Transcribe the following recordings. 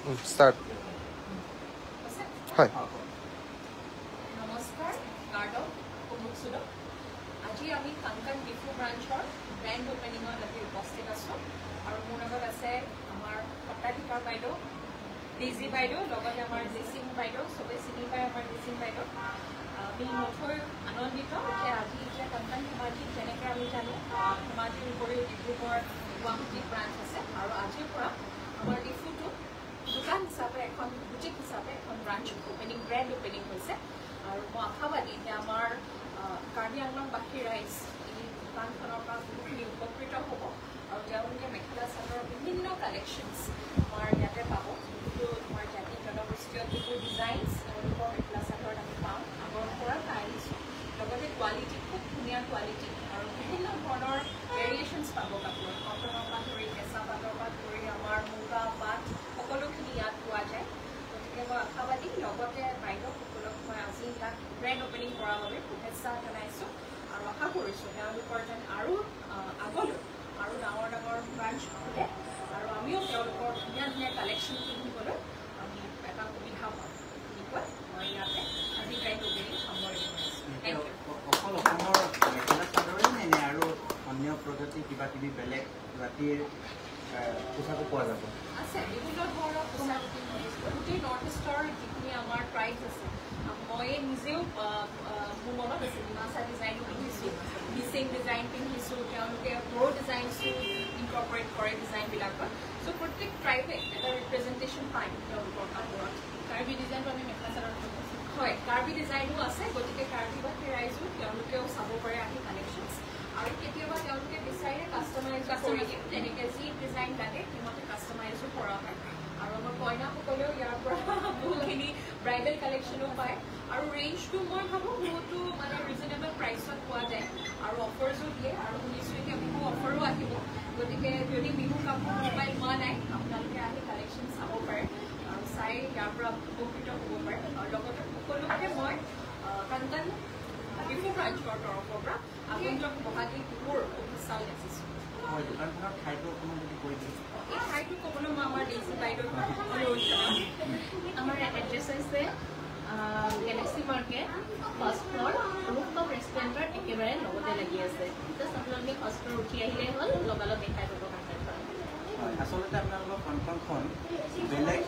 Start. Hi. Namaskar, Gardo, Kumuksudo. Aji ami Kankan Gifu branchor grand opening on lagi upasthit aso. Aru মোৰ লগত আছে আমাৰ পট্টাধিকাৰ বাইদেউ, ডিজি বাইদেউ, লগতে আমাৰ জিসিং বাইদেউ, সবে চিনি পায় আমাৰ জিসিং বাইদেউ। আমি নথৈ আনন্দিত যে আজি যে কাংকান সমাজী যেনেকৈ আমি জানো সমাজীৰ উপৰিও ডিব্ৰুগড় গুৱাহাটী ব্ৰাঞ্চ আছে আৰু আজিৰ পৰা আমাৰ ডিফুটো দোকান হিচাপে এখন বুটিক হিচাপে এখন ব্ৰাঞ্চ ওপেনিং গ্ৰেণ্ড ওপেনিং হৈছে আৰু মই আশাবাদী যে আমাৰ কাৰ্বি আংলংবাসী ৰাইজ এই দোকানখনৰ পৰা বহুখিনি উপকৃত হ'ব আৰু তেওঁলোকে মেখেলা চাদৰৰ বিভিন্ন কালেকশ্যনছ আমাৰ ইয়াতে পাব যিটো আমাৰ জাতি জনগোষ্ঠীয় যিবোৰ ডিজাইনছ তেওঁলোকৰ মেখেলা চাদৰত আমি পাওঁ আগৰ পৰা পাই আহিছোঁ লগতে কোৱালিটি খুব ধুনীয়া কোৱালিটি আৰু বিভিন্ন ধৰণৰ ভেৰিয়েশ্যনছ পাব কাপোৰত কটনৰ পৰা ধৰি কেঁচা পাটৰ পৰা ধৰি আমাৰ মুগা পাট সকলোখিনি ইয়াত পোৱা যায় গতিকে মই আশাবাদী লগতে বাইদেউসকলক মই আজি ইয়াত গ্ৰেণ্ড অপেনিং কৰাৰ বাবে শুভেচ্ছা জনাইছোঁ আৰু আশা কৰিছোঁ তেওঁলোকৰ যেন আৰু আগলৈ আৰু ডাঙৰ ডাঙৰ ব্ৰাঞ্চ খোলে আৰু আমিও তেওঁলোকৰ ধুনীয়া ধুনীয়া কালেকশ্যন কিনিবলৈ আমি এটা সুবিধা পাওঁ তেনেকৈ মই ইয়াতে আজি গ্ৰেণ্ড অপেনিং সামৰি অকল অসমৰ মেখেলা চাদৰে নে আৰু অন্য প্ৰজাতিৰ কিবা কিবি বেলেগ জাতিৰ পোচাকো পোৱা যাব আছে বিভিন্ন ধৰণৰ পোচাক গোটেই নৰ্থ ইষ্টৰ যিখিনি আমাৰ ট্ৰাইবছ আছে মই নিজেও মোৰ মনত আছে ডিমাচা ডিজাইনো পিন্ধিছোঁ মিচিং ডিজাইন পিন্ধিছোঁ তেওঁলোকে বড়ো ডিজাইনছো ইনকৰ্পৰেট কৰে ডিজাইনবিলাকত চ' প্ৰত্যেক ট্ৰাইবে এটা ৰিপ্ৰেজেণ্টেশ্যন পায় তেওঁলোকৰ কাপোৰত কাৰ্বি ডিজাইনটো আমি মেখেলা চাদৰত হয় কাৰ্বি ডিজাইনো আছে গতিকে কাৰ্বিবাসী ৰাইজো তেওঁলোকেও চাব পাৰে আহি কালেকশ্যনছ আৰু কেতিয়াবা তেওঁলোকে বিচাৰে কাষ্টমাইজ কৰি দিয়ে তেনেকৈ যি ডিজাইন লাগে সিহঁতে কাষ্টমাইজো কৰা হয় আৰু আমাৰ কইনাসকলেও ইয়াৰ পৰা বহুখিনি ব্ৰাইডেল কালেকশ্যনো পায় আৰু ৰেঞ্জটো মই ভাবোঁ বহুতো মানে ৰিজনেবল প্ৰাইচত পোৱা যায় আৰু অফাৰ্ছো দিয়ে আৰু শুনিছোঁ এতিয়া বিহু অফাৰো আহিব গতিকে যদি বিহু কাপোৰ মোবাইল হোৱা নাই আপোনালোকে আহি কালেকশ্যন চাব পাৰে আৰু চাই ইয়াৰ পৰা উপকৃত হ'ব পাৰে আৰু লগতে সকলোকে মই কাংকান ডিফু ব্ৰাঞ্চৰ তৰফৰ পৰা আগন্তুক বহাগী বিহুৰ শুভেচ্ছাও যাচিছোঁ দোকানখনৰ ঠাইটো অকণমান যদি কৈ দিয়ে এই ঠাইটো ক'বলৈ মই আমাৰ ডিজি বাইদেউ অনুৰোধ জনাম আমাৰ এড্ৰেছ হৈছে গেলেক্সি মাৰ্কেট ফাৰ্ষ্ট ফ্ল'ৰ ৰূপটপ ৰেষ্টুৰেণ্টৰ একেবাৰে লগতে লাগি আছে জাষ্ট আপোনালোকে ফাৰ্ষ্ট ফ্ল'ৰ উঠি আহিলেই হ'ল লগালগ দেখাই পাব কাণ্টেণ্টখন হয় আচলতে আপোনালোকৰ কাঞ্চনখন বেলেগ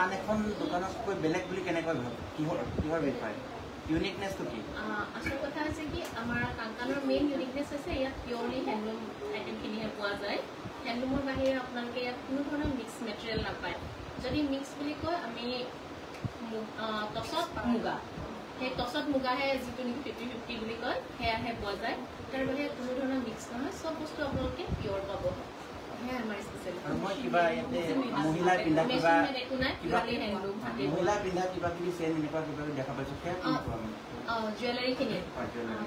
আন এখন দোকানতকৈ বেলেগ বুলি কেনেকৈ ভাবে কিহৰ বিষয়ে ইউনিকনেছটো কি আচল কথা হৈছে কি আমাৰ কাংকানৰ মেইন ইউনিকনেছ হৈছে ইয়াত পিয়ৰলি হেণ্ডলুম আইটেমখিনিহে পোৱা যায় হেণ্ডলুমৰ বাহিৰে আপোনালোকে ইয়াত কোনো ধৰণৰ মিক্স মেটেৰিয়েল নাপায় যদি মিক্স বুলি কয় আমি টচত মুগা সেই টচত মুগাহে যিটো নেকি 50-50 বুলি কয় সেয়াহে পোৱা যায় তাৰ বাহিৰে কোনো ধৰণৰ মিক্স নহয় চব বস্তু আপোনালোকে পিয়ৰ পাব সেয়া আমাৰ স্পেচিয়েল আৰু মই কিবা ইয়াতে মহিলা পিন্ধা কিবা একো নাই পিয়ৰলি হেণ্ডলুম মহিলা পিন্ধা কিবা কিবি চেন এনেকুৱা কিবা দেখা পাইছোঁ সেয়া কি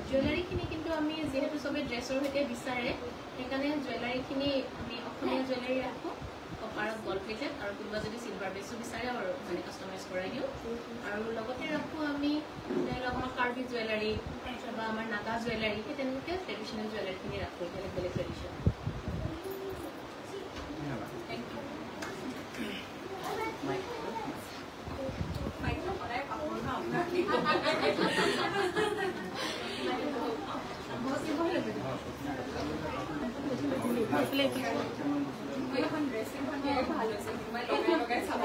জুৱেলাৰীখিনি কিন্তু আমি যিহেতু চবেই ড্ৰেছৰ সৈতে বিচাৰে সেইকাৰণে জুৱেলাৰীখিনি আমি অসমীয়া জুৱেলাৰী ৰাখোঁ কপাৰত গল্ড প্লেটেড আৰু কোনোবা যদি চিলভাৰ বেছো বিচাৰে আৰু মানে কাষ্টমাইজ কৰাই দিওঁ আৰু লগতে ৰাখোঁ আমি আমাৰ কাৰ্বি জুৱেলাৰী বা আমাৰ নাগা জুৱেলাৰী সেই তেনেকৈ ট্ৰেডিশ্যনেল জুৱেলাৰীখিনি ৰাখোঁ বেলেগ বেলেগ ট্ৰেডিশ্যন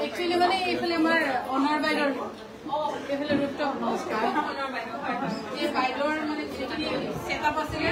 একচুৱেলি মানে এইফালে আমাৰ অনাৰ বাইদেউৰ এইফালে ৰূপটপ নমস্কাৰ এই বাইদেউৰ মানে যিখিনি ছেটআপ আছিলে